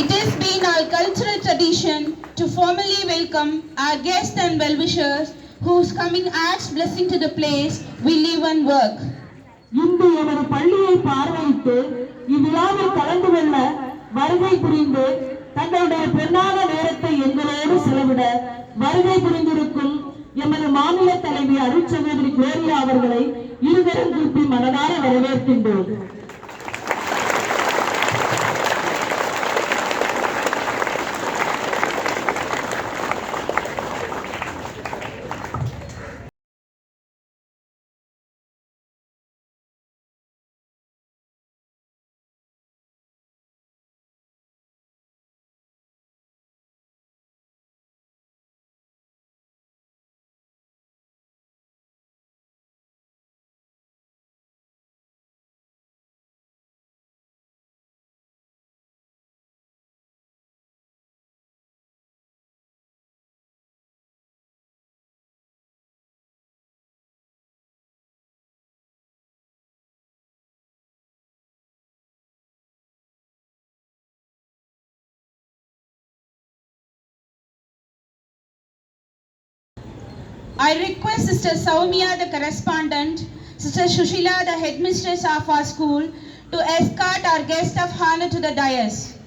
It has been our cultural tradition to formally welcome our guests and well-wishers whose coming adds blessing to the place we live and work. இன்று எமது பள்ளியை பார்வையிட்டு இவ்விழாவில் கலந்து கொள்ள வருகை புரிந்து தங்களுடைய பொன்னான நேரத்தை எங்களோடு செலவிட வருகை புரிந்திருக்கும் எமது மாநில தலைவி அருட்சகோதரி குளோரியா அவர்களை இருவரும் கூப்பி மனதார வரவேற்கின்றோம். I request Sister Soumya, the correspondent, Sister Shushila, the headmistress of our school, to escort our guest of honor to the dais.